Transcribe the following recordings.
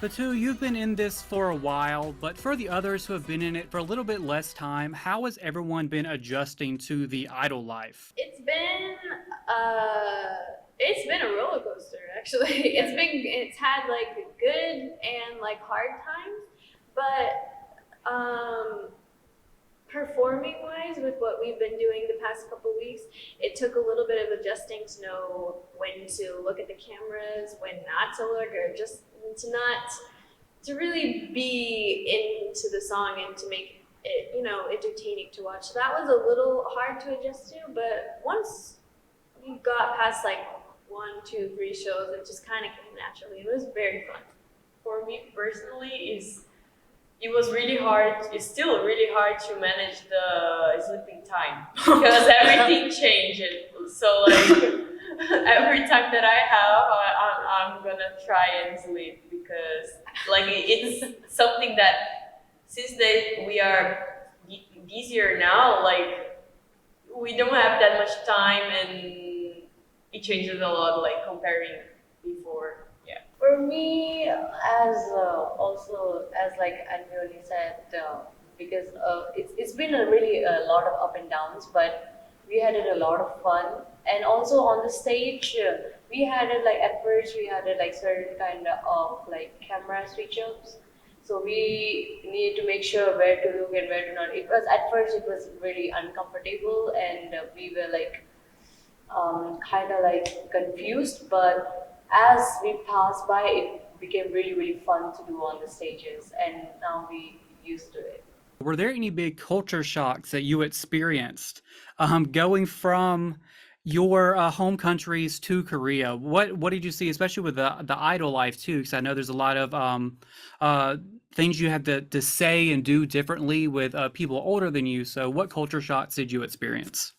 Batu, you've been in this for a while, but for the others who have been in it for a little bit less time, how has everyone been adjusting to the idol life? It's been a roller coaster actually. It's had like good and like hard times, but performing wise with what we've been doing the past couple weeks, it took a little bit of adjusting to know when to look at the cameras, when not to look, or just to not to really be into the song and to make it, entertaining to watch. So that was a little hard to adjust to, but once we got past like one, two, three shows, it just kind of came naturally. It was very fun. For me personally, is it was really hard. It's still really hard to manage the sleeping time because everything changed. So like every time that I have, I'm gonna try and sleep because like it's something that since that we are busier now, like we don't have that much time and it changes a lot like comparing before. Yeah. For me, as also as like Anjali said, because it's been a really a lot of up and downs, but we had it a lot of fun, and also on the stage, we had it like at first we had it like certain kind of like camera switch ups, so we needed to make sure where to look and where to not. It was at first it was really uncomfortable, and we were like kind of like confused, but as we passed by, it became really, really fun to do on the stages, and now we used to it. Were there any big culture shocks that you experienced going from your home countries to Korea? What did you see, especially with the idol life too? Because I know there's a lot of uh, things you had to say and do differently with people older than you. So, what culture shocks did you experience?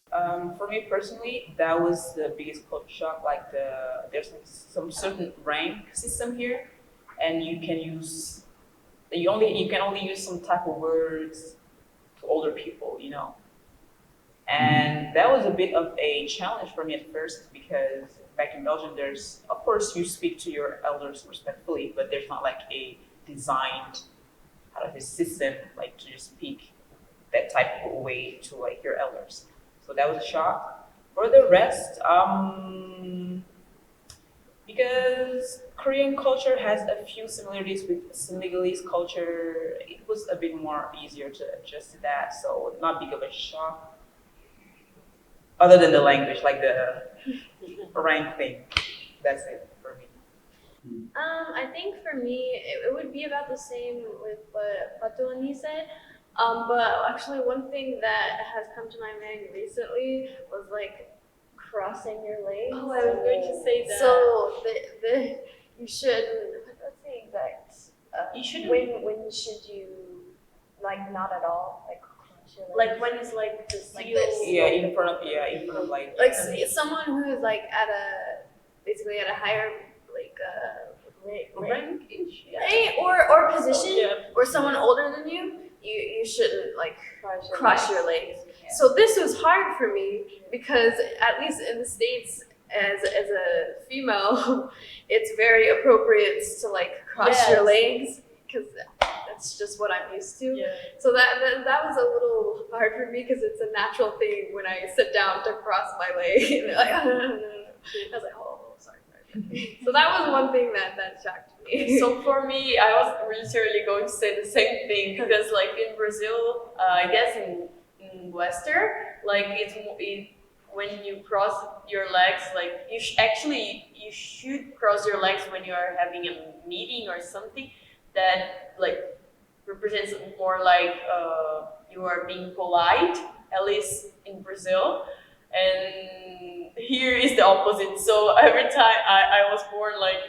For me personally, that was the biggest culture shock. Like there's like some certain rank system here, and you can only use some type of words to older people, and that was a bit of a challenge for me at first because back in Belgium, there's of course you speak to your elders respectfully, but there's not like a designed out of a system like to just speak that type of way to like your elders. So that was a shock. For the rest, because Korean culture has a few similarities with Senegalese culture, it was a bit more easier to adjust to that. So not big of a shock, other than the language, like the rank thing. That's it for me. I think for me, it would be about the same with what Fatouani said. But actually, one thing that has come to my mind recently was like crossing your legs. Oh, I was going to say that. So the you should what's the exact You shouldn't when should you like not at all like cross your legs? like when it's like the Like seal. this. In front of like. Like someone who is like basically at a higher like Rank-ish, yeah. or position Yeah. or someone older than you, you shouldn't like cross your legs. Yeah. So this was hard for me because at least in the States as a female, it's very appropriate to like cross your Yes. legs because that's just what I'm used to. Yeah. So that was a little hard for me because it's a natural thing when I sit down to cross my leg. And they're like, no, no, no, no. I was like, oh, sorry. So that was one thing that shocked me. So for me, I was literally going to say the same thing because, like in Brazil, I guess in Western, like when you cross your legs, like actually you should cross your legs when you are having a meeting or something that like represents more like you are being polite, at least in Brazil. And here is the opposite. So every time I was born like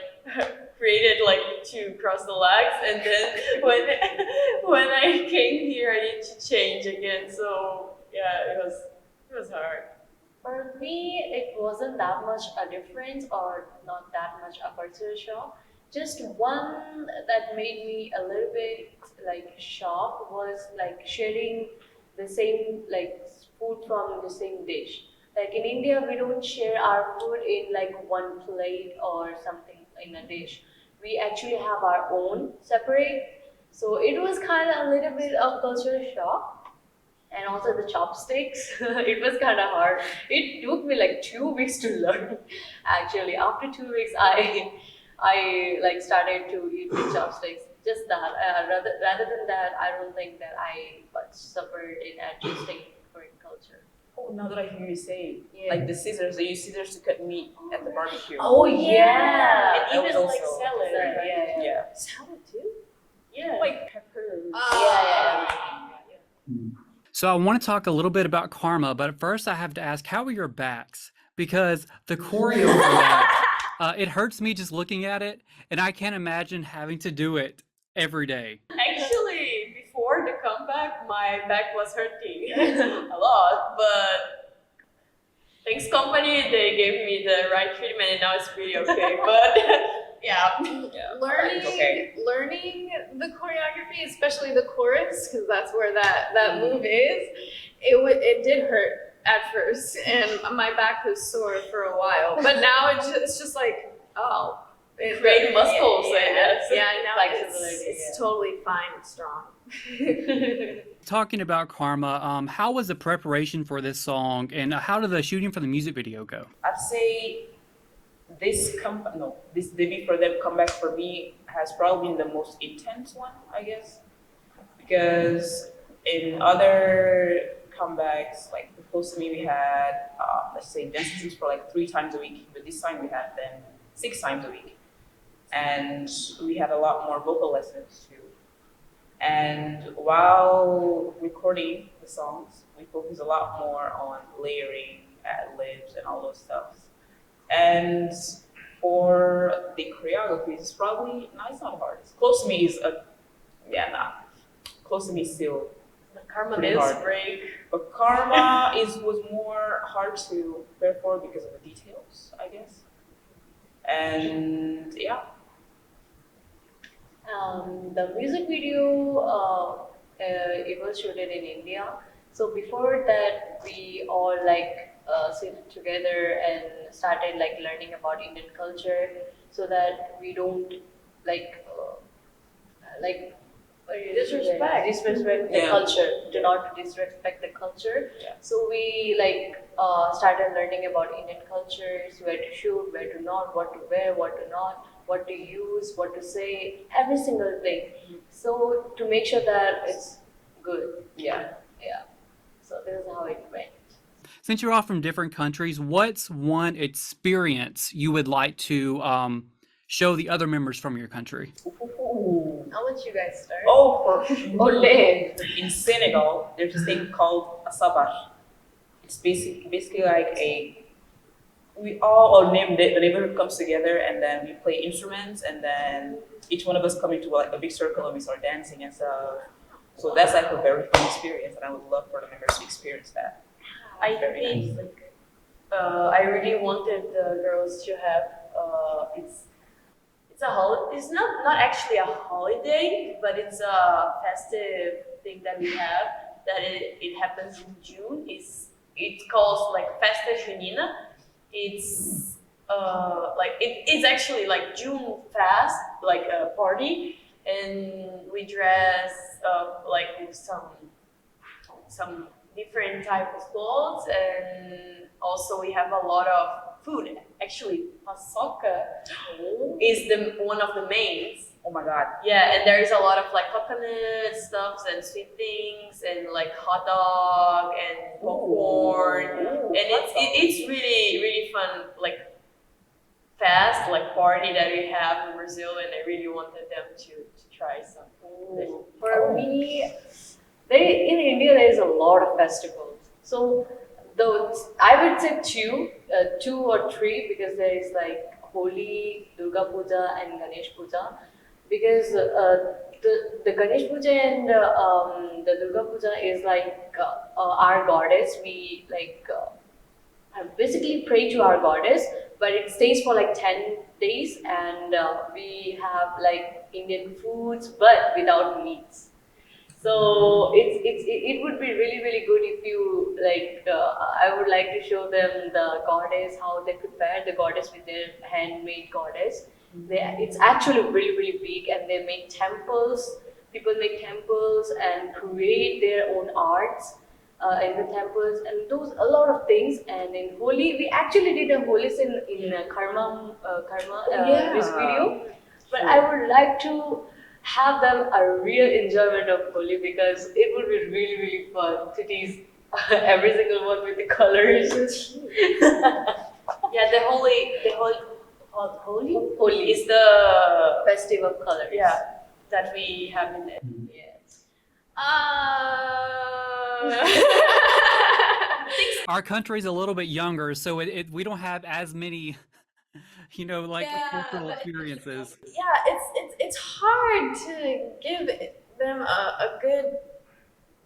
created like to cross the legs, and then when I came here, I need to change again. So yeah, it was hard. For me, it wasn't that much a difference or not that much a culture shock. Just one that made me a little bit like shocked was like sharing the same like food from the same dish. Like in India, we don't share our food in like one plate or something in a dish. we actually have our own separate. So it was kind of a little bit of culture shock. And also the chopsticks, it was kind of hard. It took me like 2 weeks to learn. Actually, after 2 weeks, I like started to eat with chopsticks. Just that. Rather than that, I don't think that I much suffered in adjusting Korean culture. Oh, now that I hear you say, Yeah. like the scissors, they use scissors to cut meat at the barbecue. Oh yeah. And That even was like also- salad, Yeah, right? yeah, yeah. Yeah. Salad too? Yeah. Like peppers. Yeah. So I want to talk a little bit about karma, but first I have to ask, how are your backs? Because the choreo for that, it hurts me just looking at it, and I can't imagine having to do it every day. Actually, before the comeback, my back was hurting a lot, but thanks company, they gave me the right treatment and now it's really okay. But yeah, Learning, Okay. learning the choreography, especially the chorus, because that's where that move is. It did hurt at first, and my back was sore for a while. But now it's just like, oh, Great muscles, I guess. Yeah, now Flexibility, it's yeah. totally fine and strong. Talking about karma, how was the preparation for this song, and how did the shooting for the music video go? I'd say this debut for them comeback for me has probably been the most intense one, I guess, because in other comebacks, like close to me, we had let's say dance lessons for like 3 times a week, but this time we had them 6 times a week, and we had a lot more vocal lessons too. And while recording the songs, we focus a lot more on layering, ad libs, and all those stuff. And for the choreography, it's probably no, it's not hard. It's close to me is a close to me still. The karma Pretty dance hard. break. But karma was more hard to prepare for because of the details, I guess. And yeah, The music video, it was shooted in India. So before that, we all like sit together and started like learning about Indian culture, so that we don't like like disrespect the Yeah. culture. Do not disrespect the culture. Yeah. So we like started learning about Indian cultures, where to shoot, where to not, what to wear, what to not, what to use, what to say, every single thing. So to make sure that it's good. yeah. Yeah. So this is how it went. Since you're all from different countries, what's one experience you would like to show the other members from your country? Ooh. I'll let you guys start. Oh, for Ole. in Senegal, there's this thing called a sabar. It's basically like we all name the neighborhood comes together and then we play instruments and then each one of us come into like a big circle and we start dancing and stuff. So that's like a very fun experience and I would love for the members to experience that. I Very think I really wanted the girls to have it's a it's not actually a holiday, but it's a festive thing that we have that it happens in June. It calls like Festa Junina. It's it's actually like June fast, like a party, and we dress like with some different type of clothes, and also we have a lot of food. Actually, pasoka is one of the mains. Oh my god. Yeah, and there is a lot of like coconut stuffs and sweet things and like hot dog and popcorn, Ooh, and it's really fun, like fast like party that we have in Brazil, and I really wanted them to try some. For me, in India there is a lot of festivals. So I would say two or three, because there is like Holi, Durga Puja, and Ganesh Puja. Because the Ganesh Puja and the Durga Puja is like our goddess. We like basically pray to our goddess, but it stays for like 10 days, and we have like Indian foods but without meats. So it would be really good if you like. I would like to show them the goddess, how they prepare the goddess with their handmade goddess, it's actually really really big, and they make temples. People make temples and create their own arts in the temples, and those a lot of things. And in Holi, we actually did a Holi scene in Karma this video, but I would like to have them a real enjoyment of Holi because it would be really really fun to tease every single one with the colors. Yeah, Holi Holi is the festive of colors. yeah that we have in it. Yes. Our country's a little bit younger, so we don't have as many, like Yeah, cultural but experiences. yeah, it's hard to give them a good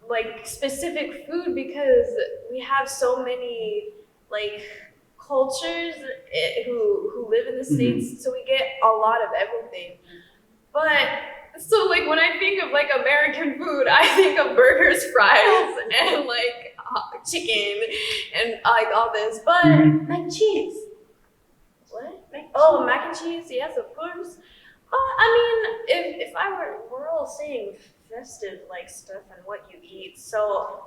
like specific food because we have so many like cultures who live in the states, so we get a lot of everything. But so like when I think of like American food, I think of burgers, fries, and like chicken, and like all this. But mac and cheese. What? Mac and cheese. Yes, of course. I mean, if I we're all saying festive like stuff and what you eat, so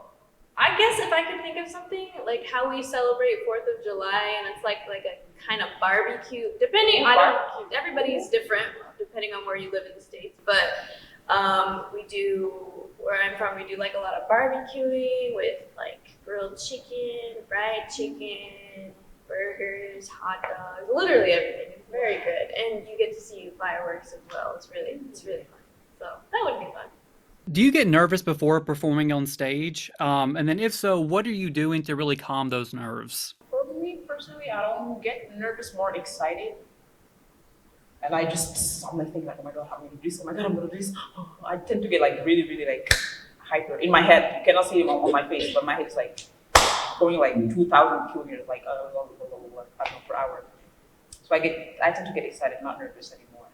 I guess if I could think of something like how we celebrate July, and it's like a kind of barbecue. Depending, I don't. Everybody's different depending on where you live in the states, but we do where I'm from. We do like a lot of barbecuing with like grilled chicken, fried chicken, burgers, hot dogs, literally everything. It's very good, and you get to see fireworks as well. It's really fun. So that would be fun. Do you get nervous before performing on stage? And then if so, what are you doing to really calm those nerves? For me personally, I don't get nervous, more excited. And I just suddenly think like, oh my god, I'm gonna do this, oh my god, I'm gonna do this. Oh, I tend to get like really, really like hyper. In my head, you cannot see it on my face, but my head is like going like 2,000 kilometers, like I don't know, per hour. So I tend to get excited, not nervous anymore.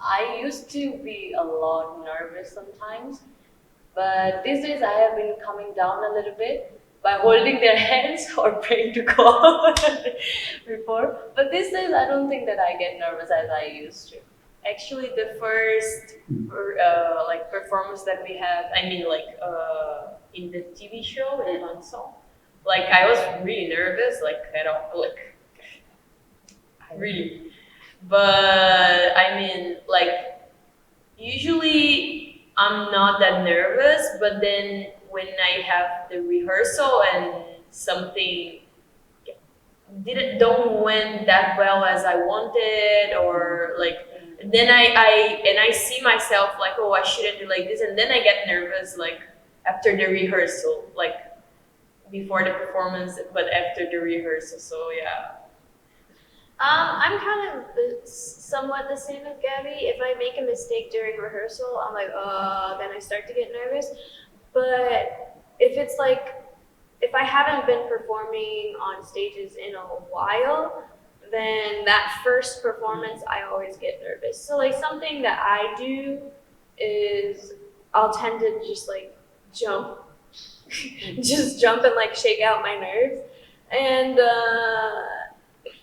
I used to be a lot nervous sometimes, but these days I have been coming down a little bit by holding their hands or praying to God before. But these days I don't think that I get nervous as I used to. Actually, the first like performance that we had, I mean, like in the TV show in Hansel, like I was really nervous, like I don't like really, but I mean, like usually I'm not that nervous, but then when I have the rehearsal and something didn't don't went that well as I wanted, or like then I see myself like, oh, I shouldn't do like this, and then I get nervous like after the rehearsal, like before the performance but after the rehearsal. So yeah. I'm kind of somewhat the same as Gabby. If I make a mistake during rehearsal, I'm like, then I start to get nervous. But if I haven't been performing on stages in a while, then that first performance, I always get nervous. So like something that I do is I'll tend to just like jump, just jump and like shake out my nerves. And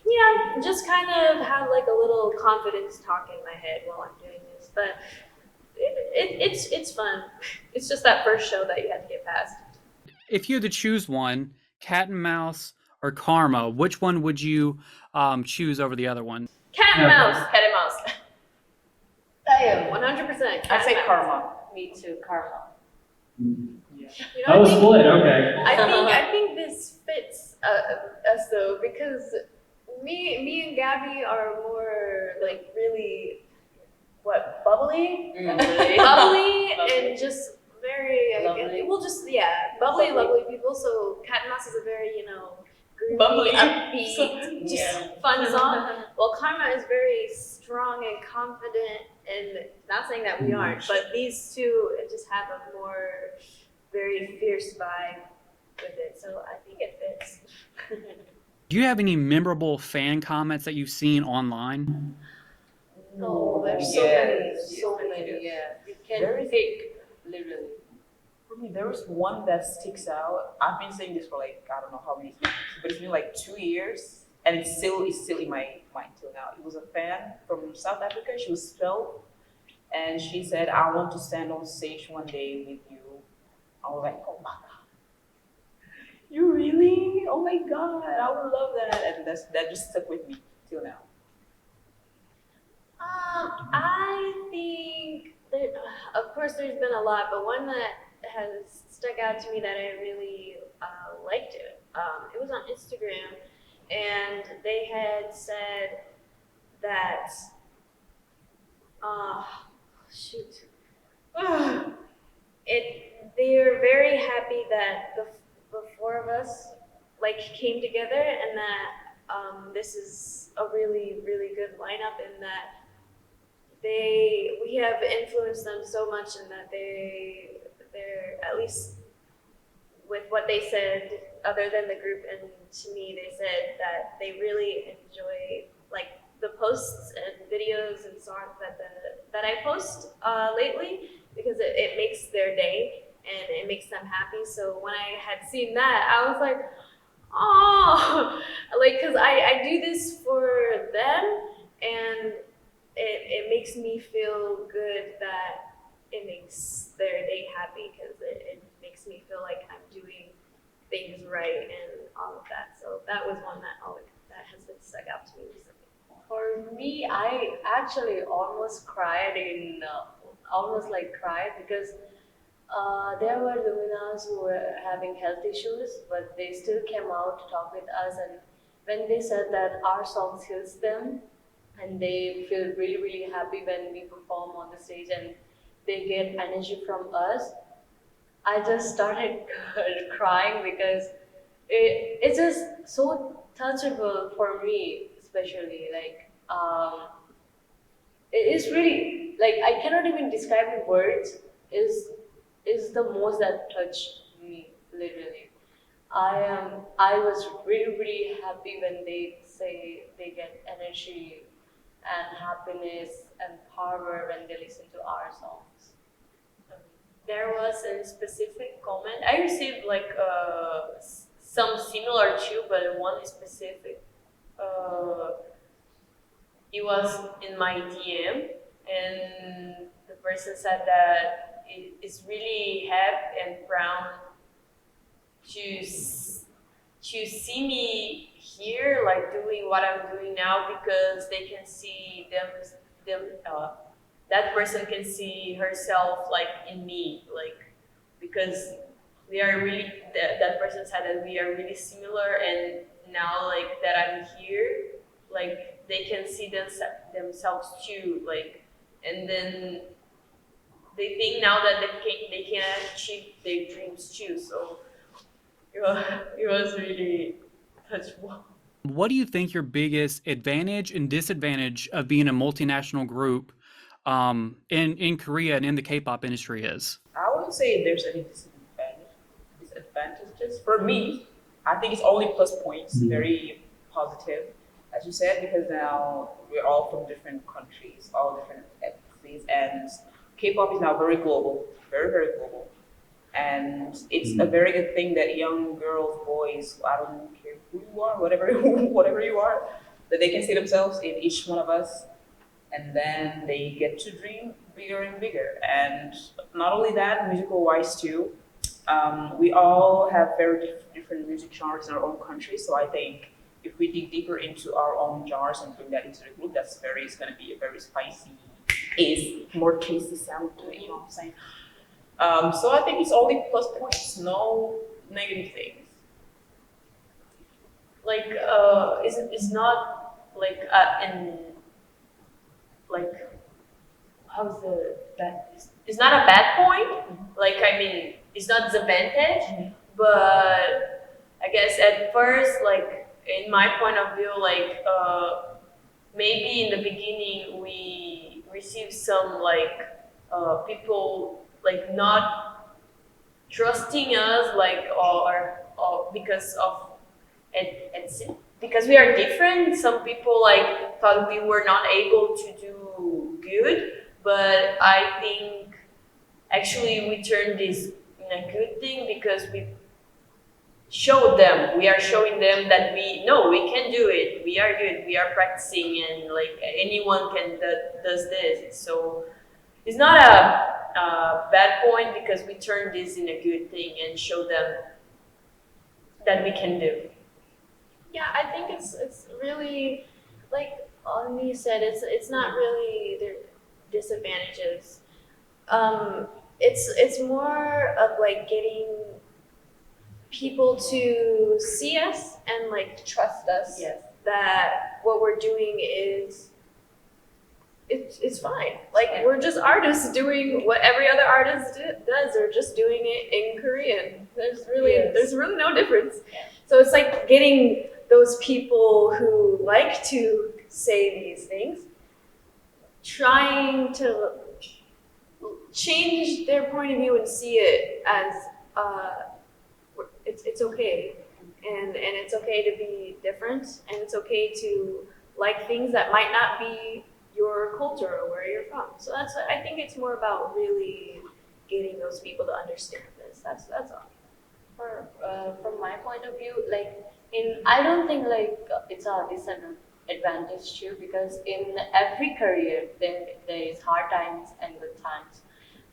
yeah, just kind of have like a little confidence talk in my head while I'm doing this. But it's fun. It's just that first show that you have to get past. If you had to choose one, cat and mouse or karma, which one would you choose over the other one? Cat and mouse. Cat and mouse. I am. 100%. I say karma. Me too, karma. Yeah. You know, That was split, okay. I think this fits us though, because me and Gabby are more like really bubbly, bubbly, and just very Lovely. we'll just bubbly, lovely people. So Cat and Mouse is a very groovy, Bubbly. upbeat, just fun song. Well, Karma is very strong and confident, and not saying that we aren't, but these two just have a more very fierce vibe with it. So I think it fits. Do you have any memorable fan comments that you've seen online? No, there's so many. Yeah, you can pick literally. For me, there was one that sticks out. I've been saying this for like, I don't know how many years, but it's been like 2 years. and it's still in my mind till now. It was a fan from South Africa. She was 12, and she said, "I want to stand on stage one day with you." I was like, "Oh my god, you really? Oh my god, I would love that." And that just stuck with me till now. I think that, of course, there's been a lot, but one that has stuck out to me that I really liked it. It was on Instagram, and they had said that, uh, shoot, they're very happy that the four of us like came together, and that this is a really really good lineup, and that we have influenced them so much, and that they're at least with what they said, other than the group and to me, they said that they really enjoy like the posts and videos and songs that I post lately, because it makes their day and it makes them happy. So when I had seen that, I was like, oh, like, because I do this for them, and it makes me feel good that it makes their day happy, because it makes me feel like I'm doing things right and all of that. So that was one that has been stuck out to me recently. For me, I actually almost like cried because there were luminas who were having health issues, but they still came out to talk with us. And when they said that our songs heals them, and they feel really, really happy when we perform on the stage, and they get energy from us, I just started crying because it's just so touchable for me, especially like it's really like I cannot even describe in words. Is the most that touched me literally. I was really really happy when they say they get energy and happiness and power when they listen to our songs. There was a specific comment. I received like some similar too, but one specific. Uh, it was in my DM, and the person said that it is really happy and proud to see me here, like doing what I'm doing now, because they can see them that person can see herself like in me, like, because we are really that person said that we are really similar, and now like that I'm here, like they can see themselves too, like, and then they think now that they can achieve their dreams too. So it was really touchable. What do you think your biggest advantage and disadvantage of being a multinational group in Korea and in the K-pop industry is? I wouldn't say there's any disadvantages. For me, I think it's only plus points, very positive, as you said, because now we're all from different countries, all different ethnicities, and K-pop is now very global, very, very global. And it's a very good thing that young girls, boys, I don't care who you are, whatever, whatever you are, that they can see themselves in each one of us, and then they get to dream bigger and bigger. And not only that, musical wise too, we all have very different music genres in our own country. So I think if we dig deeper into our own genres and bring that into the group, it's going to be a very spicy, is more tasty sound to it. You know what I'm saying? So I think it's only plus points, no negative things. Like it's not like in like how's the that it's not a bad point, like I mean it's not disadvantage, but I guess at first, like in my point of view, like maybe in the beginning we received some like people like not trusting us, like or because of because we are different. Some people like thought we were not able to do good, but I think actually we turned this in a good thing, because show them. We are showing them that we no, we can do it. We are good. We are practicing, and like anyone can does this. So it's not a bad point because we turn this in a good thing and show them that we can do. Yeah, I think it's really like Ani said, it's not really their disadvantages. It's more of like getting people to see us and like trust us Yes. that what we're doing is it's fine. Like we're just artists doing what every other artist does. They're just doing it in Korean. There's really no difference. So it's like getting those people who like to say these things, trying to change their point of view and see it as it's okay, and it's okay to be different, and it's okay to like things that might not be your culture or where you're from. So I think it's more about really getting those people to understand this. That's all. From my point of view, like I don't think like it's a disadvantage too, because in every career there is hard times and good times.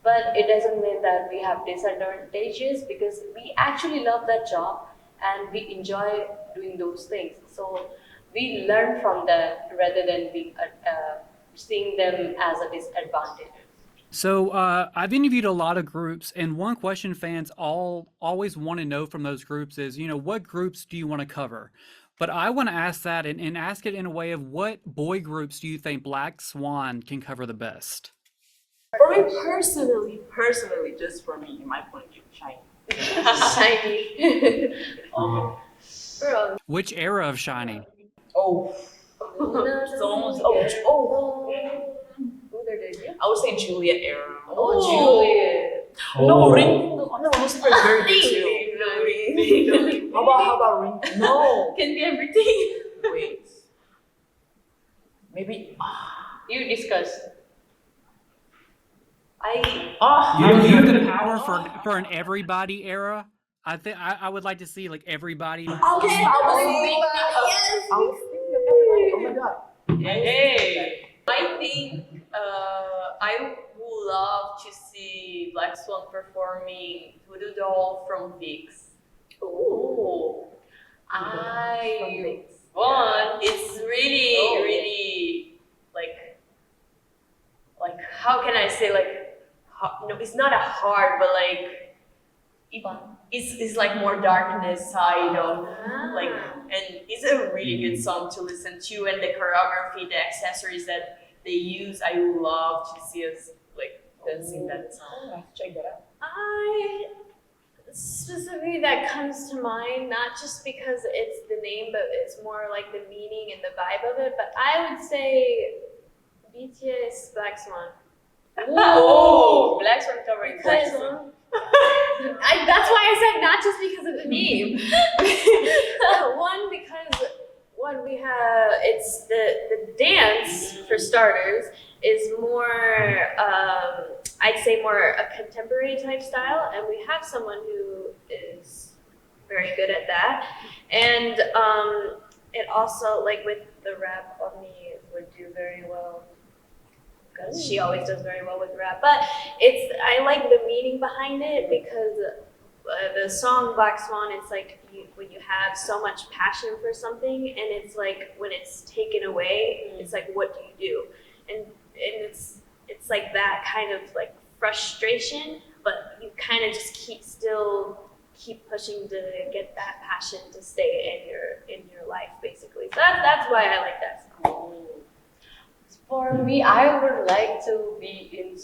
But it doesn't mean that we have disadvantages, because we actually love that job and we enjoy doing those things. So we learn from that rather than seeing them as a disadvantage. So I've interviewed a lot of groups, and one question fans always want to know from those groups is, what groups do you want to cover? But I want to ask that and ask it in a way of what boy groups do you think Black Swan can cover the best? For me personally, just for me, in my point of view, shiny. Shiny. Oh, Girl. Which era of Shiny? oh, it's almost. Oh. Ooh, they're good. I would say Juliet era. Oh, Juliet. No, Ring. No, Lucifer is very good too. How about Ring? No. Can be everything. Wait. Maybe. You discuss. You have the power for an everybody era. I think I would like to see like everybody. Okay, I was thinking of everybody. Oh my god. Hey, I think I would love to see Black Swan performing Voodoo Doll from VIX. Ooh. I want. It's really like how can I say no, it's not a hard, but like it's like more darkness side of like, and it's a really good song to listen to, and the choreography, the accessories that they use, I would love to see us like dancing that song. Check that out. I specifically that comes to mind, not just because it's the name, but it's more like the meaning and the vibe of it. But I would say BTS Black Swan. Oh, Black Swan covering Because Black Swan. that's why I said not just because of the name. One, we have it's the dance for starters is more I'd say more a contemporary type style, and we have someone who is very good at that, and it also like with the rap on me would do very well. Because she always does very well with rap, but I like the meaning behind it, because the song Black Swan, it's like when you have so much passion for something, and it's like when it's taken away, it's like what do you do? And it's like that kind of like frustration, but you kind of just keep pushing to get that passion to stay in your life, basically. So that's why I like that song. For me, I would like to be in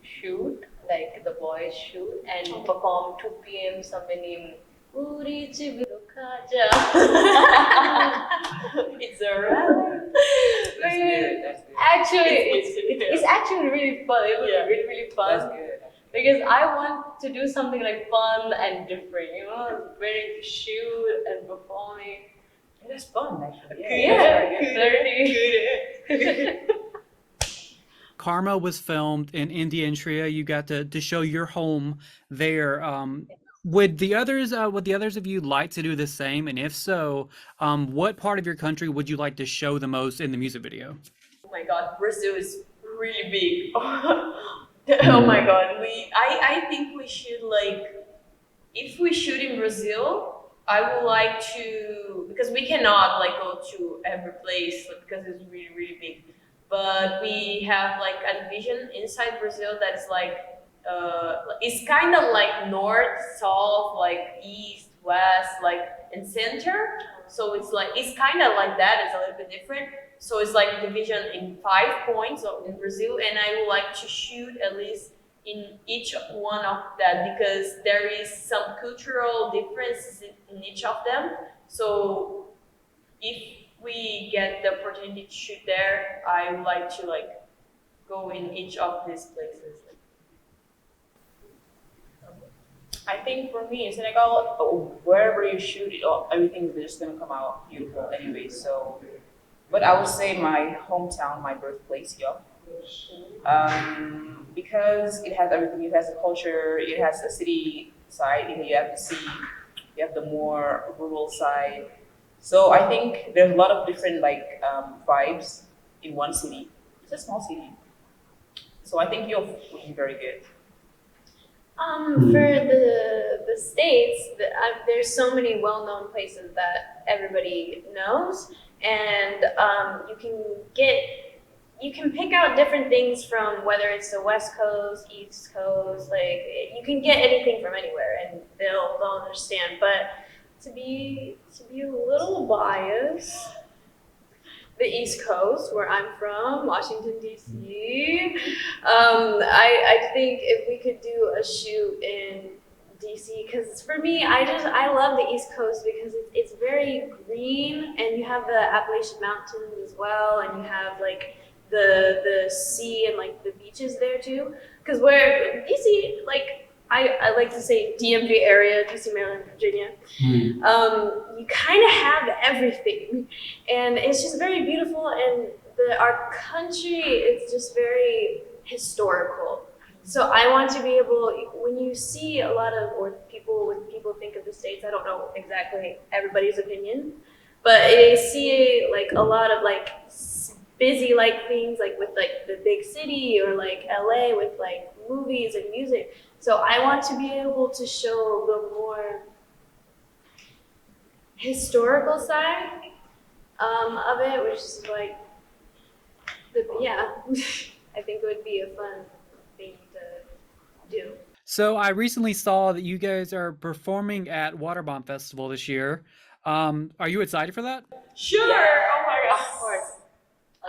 shoot, like the boys shoot, and perform 2 p.m. something. It's alright. That's good. That's good. Actually, it's actually really fun. It was really fun. That's good. Because I want to do something like fun and different, wearing shoot and performing. That's fun, actually. Flirty. Karma was filmed in India and Shria. You got to show your home there. Would the others of you like to do the same? And if so, what part of your country would you like to show the most in the music video? Oh my God, Brazil is really big. Oh my God, I think we should like, if we shoot in Brazil, I would like to, because we cannot like go to every place like, because it's really really big. But we have like a division inside Brazil that is like, it's kind of like north, south, like east, west, like and center. So it's kind of like that. It's a little bit different. So it's like division in 5 points in Brazil, and I would like to shoot at least in each one of that because there is some cultural differences in each of them. So if we get the opportunity to shoot there, I would like to like go in each of these places. I think for me in Senegal, wherever you shoot it, everything is just gonna come out beautiful anyway. So, but I would say my hometown, my birthplace, yeah, because it has everything. It has the culture. It has the city side. You have the sea. You have the more rural side. So I think there's a lot of different like vibes in one city. It's a small city, so I think you'll be very good. For the states, there's so many well-known places that everybody knows, and you can pick out different things from whether it's the West Coast, East Coast, like you can get anything from anywhere, and they'll understand. But to be a little biased, the East Coast, where I'm from, Washington D.C. I think if we could do a shoot in DC, because for me, I love the East Coast because it's very green, and you have the Appalachian Mountains as well, and you have like the sea and like the beaches there too. Because where DC, like I like to say DMV area, DC, Maryland, Virginia. You kind of have everything, and it's just very beautiful. And our country is just very historical. So I want to be able, when you see a lot of, or people, when people think of the States, I don't know exactly everybody's opinion, but I see like a lot of like busy like things like with like the big city or like LA with like movies and music. So I want to be able to show the more historical side of it, which is like, yeah, I think it would be a fun thing to do. So I recently saw that you guys are performing at Waterbomb Festival this year. Are you excited for that? Sure. Yeah. Oh my God. Of course.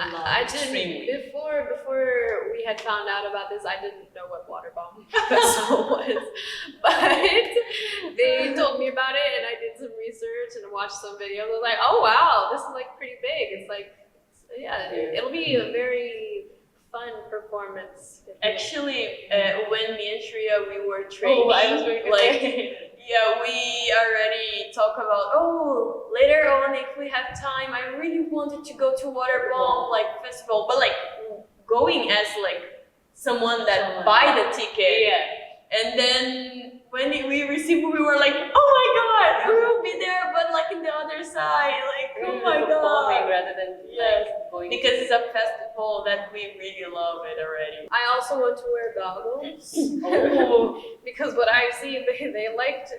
I Extremely. didn't before we had found out about this. I didn't know what Waterbomb Festival was, but they told me about it, and I did some research and watched some videos. I was like, oh wow, this is like pretty big. It's like, yeah, it'll be a very fun performance. Actually, when me and Shreya we were training, Oh, I was going to like say. yeah, we already talk about later on if we have time. I really wanted to go to Waterbomb like festival, but like going as like someone that buy the ticket. And then when we received, we were like, oh my God, we will be there, but like in the other side, like oh my Performing God. rather than Yes. like going Because it's a festival that we really love it already. I also want to wear goggles. Oh. Because what I've seen, they like to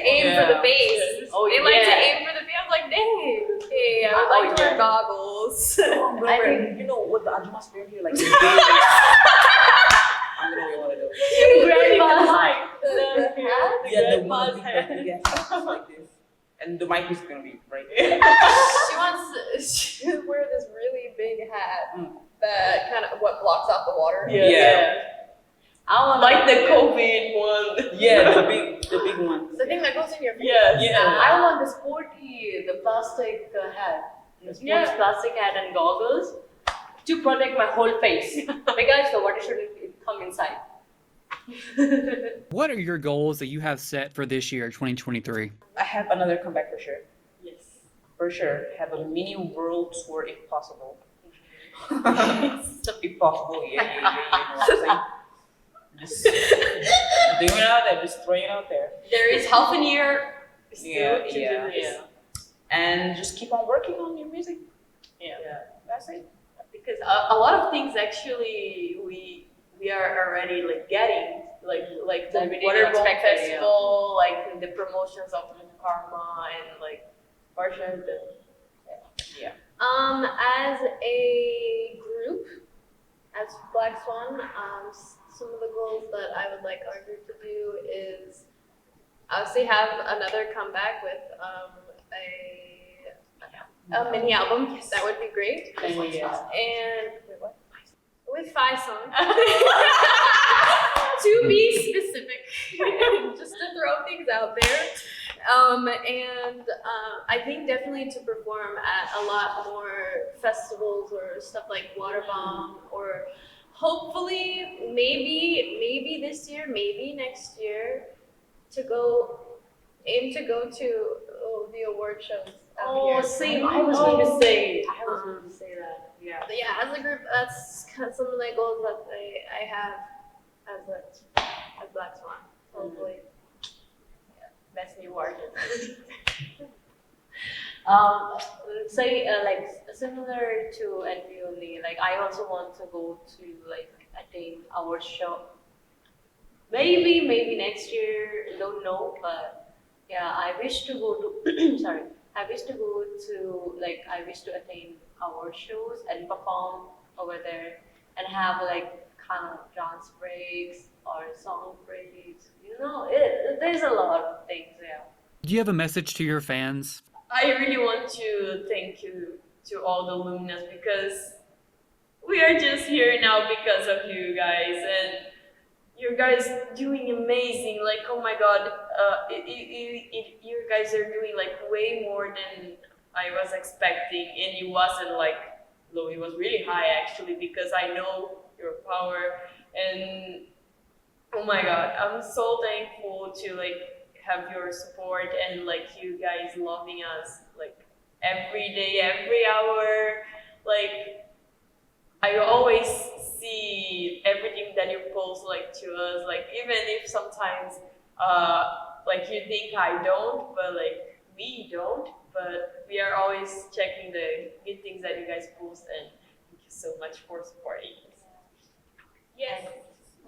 aim for the Yeah. base. Oh, They like to yeah. aim for the base. I'm like, dang. Okay, I would Oh, like to wear yeah. goggles. I think you know what the atmosphere here like. I don't know what you want to do. Grandma's The hat? Yeah, the grandma's one hat. like this, and the mic is gonna be right there. She wants to wear this really big hat that kind of blocks out the water. Yeah. I want Like the COVID one. Yeah, the big one. The thing that goes in your face. Yes. Yeah. I want the sporty, the plastic hat, the sports Yeah. plastic hat and goggles to protect my whole face because the water shouldn't come inside. What are your goals that you have set for this year, 2023? I have another comeback for sure. Yes. For sure, have a mini world tour if possible. If possible, yeah. You know what I'm saying? Just doing it out there, just throwing it out there. There is half a year still Yeah, to yeah. do this. And just keep on working on your music. Yeah. That's it. Because a lot of things actually we are already like getting like the That we didn't Waterbomb expect it, Festival, like the promotions of Karma and like Parsha. As a group, as Black Swan, some of the goals that I would like our group to do is obviously have another comeback with a mini album. That would be great. And wait, what? With 5 songs. To be specific, just to throw things out there. I think definitely to perform at a lot more festivals or stuff like Waterbomb, or hopefully maybe this year, maybe next year, aim to go to the award shows out here. Same. I was going to say. I was going to say that. Yeah. But yeah, as a group, that's kind of some of my goals that I have as Black Swan. Hopefully. Best new artist. Say like similar to Envioli, like I also want to go to like attain our show. Maybe next year, don't know, but yeah, I wish to go to sorry. I wish to go to I wish to attain our shows and perform over there and have like kind of dance breaks or song breaks. You know, there's a lot of things, yeah. Do you have a message to your fans? I really want to thank you to all the Luminas because we are just here now because of you guys, and you guys doing amazing. Like, oh my God, you guys are doing like way more than I was expecting, and it wasn't like low. It was really high actually because I know your power, and oh my God, I'm so thankful to like have your support and like you guys loving us like every day, every hour. Like I always see everything that you post like to us, like even if sometimes like you think I don't, but like we don't, but we are always checking the good things that you guys post, and thank you so much for supporting us. Yes.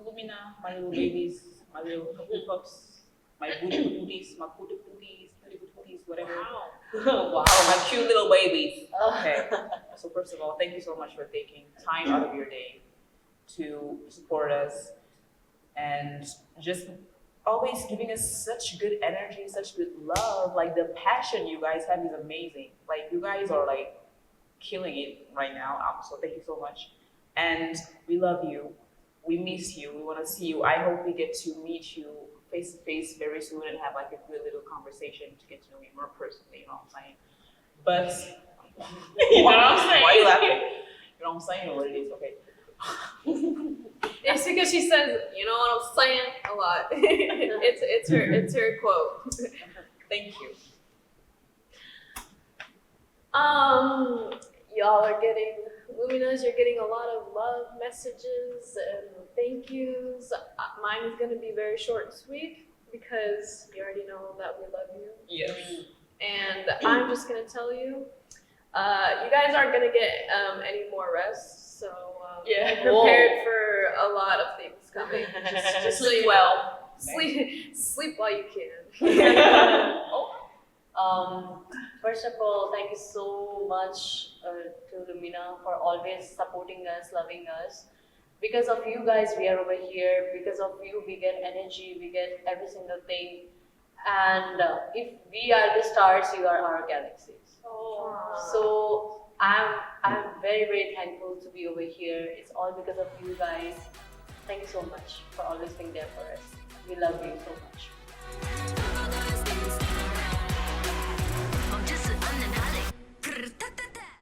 Lumina, my little babies, my little couple pups, my booties, my booties, whatever. Wow, my cute little babies. Okay. So first of all, thank you so much for taking time out of your day to support us and just always giving us such good energy, such good love. Like the passion you guys have is amazing. Like you guys are like killing it right now. So thank you so much. And we love you. We miss you. We want to see you. I hope we get to meet you face to face very soon and have like a good little conversation to get to know you more personally. You know what I'm saying? But You know what I'm saying? Why are you laughing? You know what I'm saying? Or what it is? Okay. It's because she says, you know what I'm saying, a lot. it's her quote. Thank you. Y'all are getting Luminas, you're getting a lot of love messages and thank yous. Mine is gonna be very short and sweet because you already know that we love you. Yes. And I'm just gonna tell you, you guys aren't gonna get any more rest, so Yeah. be prepared for a lot of things coming. Just Sleep well. sleep while you can. First of all, thank you so much to Lumina for always supporting us, loving us. Because of you guys, we are over here. Because of you, we get energy, we get every single thing. And if we are the stars, you are our galaxies. So I'm very, very thankful to be over here. It's all because of you guys. Thank you so much for always being there for us. We love you so much.